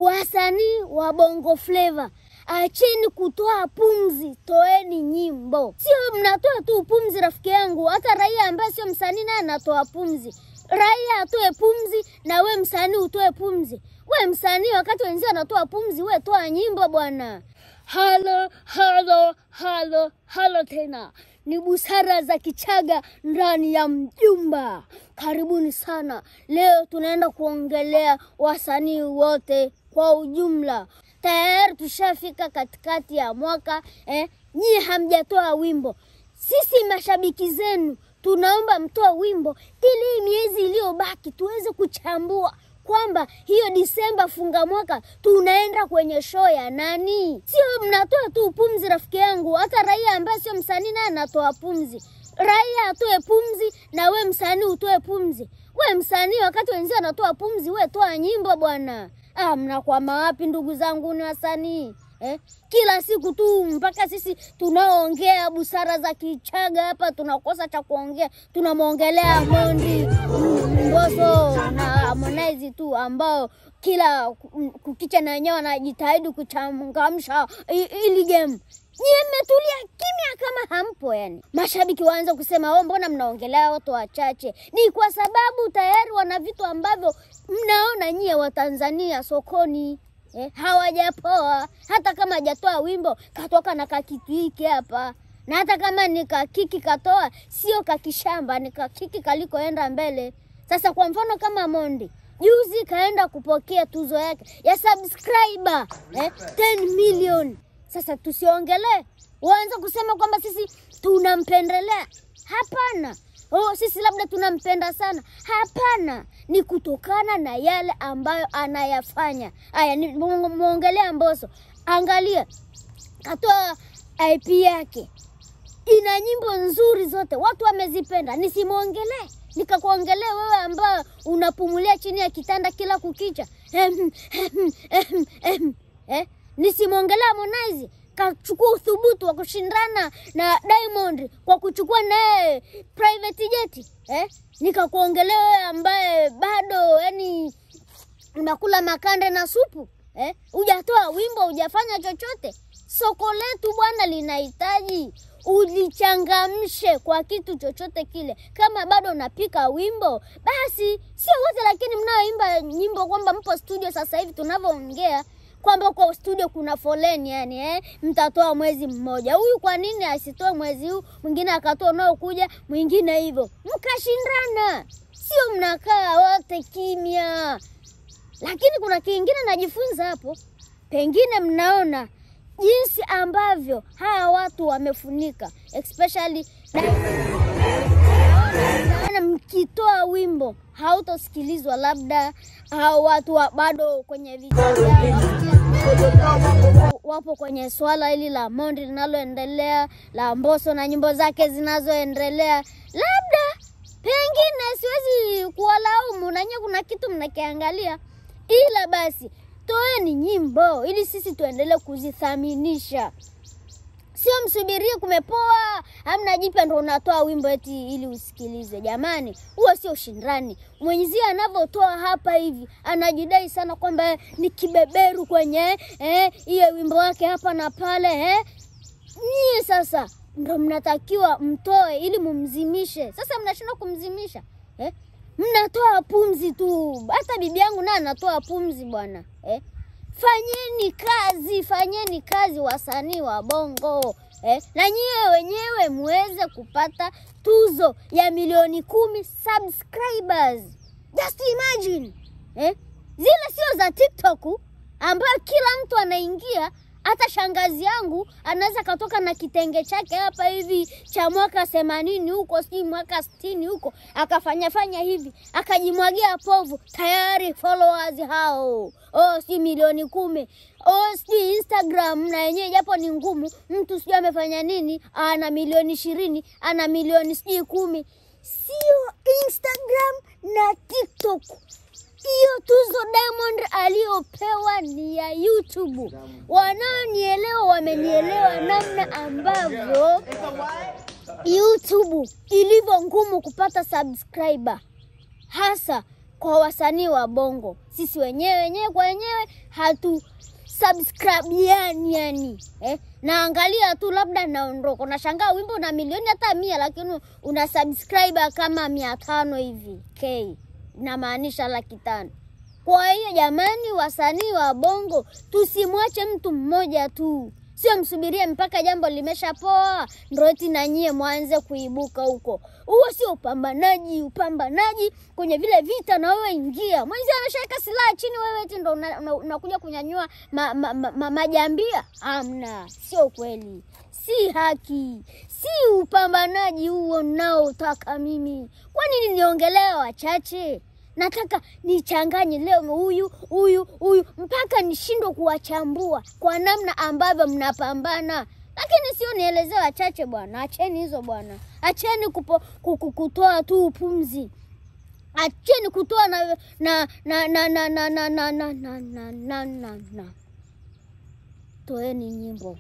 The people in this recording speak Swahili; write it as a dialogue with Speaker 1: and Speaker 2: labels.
Speaker 1: Wasanii wa Bongo Flava, acheni kutoa pumzi, toeni nyimbo. Sio mnatoa tu pumzi rafiki yangu, hata raia ambaye sio msanii naye anatoa pumzi. Raia atoe pumzi na we msanii utoe pumzi. We msanii wakati wenzao anatoa pumzi, we toa nyimbo bwana. Halo tena. Ni busara za Kichaga ndani ya mjumba. Karibuni sana. Leo tunaenda kuongelea wasanii wote kwa ujumla. Tayari tushafika katikati ya mwaka, nyie hamjatoa wimbo. Sisi mashabiki zenu tunaomba mtoe wimbo ili miezi iliyobaki tuweze kuchambua kwamba hiyo Disemba funga mwaka tunaenda kwenye show ya nani. Sio mnatoa tu pumzi rafiki yangu, hata raia ambaye sio msanii naye anatoa pumzi. Raia atoe pumzi na we msanii utoe pumzi. We msanii wakati wenzao anatoa pumzi, we toa nyimbo bwana. Mnakwama wapi ndugu zangu ni wasanii? Kila siku tu mpaka sisi tunaongea busara za Kichaga hapa tunakosa cha kuongea. Tunamuongelea Mondi, Mbosso na Harmonize tu ambao kila kukicha na wenyewe wanajitahidi kuchangamsha ili game. Nyie mmetulia kimya kama hampo yani. Mashabiki waanza kusema mbona mnaongelea watu wachache? Ni kwa sababu tayari wana vitu ambavyo mnaona nyie wa Tanzania sokoni. Hawajapoa. Hata kama hajatoa wimbo katoka na kakitu hiki hapa. Na hata kama ni kakiki katoa sio kakishamba, ni kakiki kalikoenda mbele. Sasa kwa mfano kama Mondi juzi kaenda kupokea tuzo yake ya subscriber 10 million. Sasa tusiongelee waanza kusema kwamba sisi tunampendelea. Hapana. Sisi labda tunampenda sana. Hapana, ni kutokana na yale ambayo anayafanya. Ni muongelea Mbosso. Angalia, katoa IP yake. Ina nyimbo nzuri zote, watu wamezipenda. Nisimuongelee, nikakuongelea wewe ambao unapumulia chini ya kitanda kila kukicha. Nisimuongelea Harmonize, kachukua uthubutu wa kushindana na Diamond kwa kuchukua naye private jet. Nikakuongelea wewe ambaye bado unakula makande na supu. Hujatoa wimbo, hujafanya chochote. Soko letu bwana linahitaji ulichangamshe kwa kitu chochote kile. Kama bado unapika wimbo, basi sio wote lakini mnaoimba nyimbo kwamba mpo studio sasa hivi tunavyoongea kwamba kwa studio kuna foleni mtatoa mwezi mmoja. Huyu kwa nini asitoe mwezi huu, mwingine akatoa nao kuja, mwingine hivyo. Mkashindana. Sio mnakaa wote kimya. Lakini kuna kingine najifunza hapo. Pengine mnaona jinsi ambavyo hawa watu wamefunika, especially mkitoa wimbo hautosikilizwa labda hao watu bado kwenye vita wapo kwenye swala hili la Mondi linaloendelea, la Mbosso na nyimbo zake zinazoendelea. Labda pengine siwezi kuwalaumu, na nyinyi kuna kitu mnakiangalia. Ila basi toeni nyimbo ili sisi tuendelee kuzithaminisha. Sio msubirie kumepoa, hamna jipya ndo unatoa wimbo eti ili usikilize. Jamani, huo sio ushindani. Mwenyezi anavyotoa hapa hivi, anajidai sana kwamba ni kibeberu kwenye hiyo wimbo wake hapa na pale. Nyie sasa ndo mnatakiwa mtoe ili mumzimishe. Sasa mnashindwa kumzimisha. Mnatoa pumzi tu. Hata bibi yangu naye anatoa pumzi bwana. Fanyeni kazi wasanii wa Bongo. Na nyie wenyewe muweze kupata tuzo ya milioni 10 subscribers. Just imagine. Zile sio za TikTok ambayo kila mtu anaingia. Hata shangazi yangu anaweza katoka na kitenge chake hapa hivi cha mwaka 80 huko, si mwaka 60 huko, akafanya hivi, akajimwagia povu, tayari followers hao. Si milioni 10. Si Instagram na yenyewe japo ni ngumu, mtu sio amefanya nini, ana milioni 20, ana milioni 10. Sio Instagram na TikTok. Hiyo tuzo Diamond aliopewa ni ya YouTube. Wanaonielewa wamenielewa namna ambavyo YouTube ilivyo ngumu kupata subscriber. Hasa kwa wasanii wa Bongo. Sisi wenyewe kwa wenyewe hatu subscribe yani. Naangalia tu labda naondoka. Unashangaa wimbo na milioni hata 100 lakini una subscriber kama 500 hivi. Inamaanisha 500,000. Kwa hiyo jamani, wasanii wa Bongo tusimwache mtu mmoja tu. Sio msubirie mpaka jambo limeshapoa ndio eti na nyie mwanze kuibuka huko. Huo sio upambanaji kwenye vile vita na wewe ingia. Mwanzo ameshaweka silaha chini, wewe eti ndio unakuja kunyanyua majambia. Amna, sio kweli. Si haki. Si upambanaji huo naotaka mimi. Kwa nini niongelee wachache? Nataka nichanganye leo huyu mpaka nishindwe kuwachambua kwa namna ambavyo mnapambana. Lakini sio nielezee wachache bwana. Acheni hizo bwana. Acheni kutoa tu pumzi. Acheni kutoa na toeni nyimbo.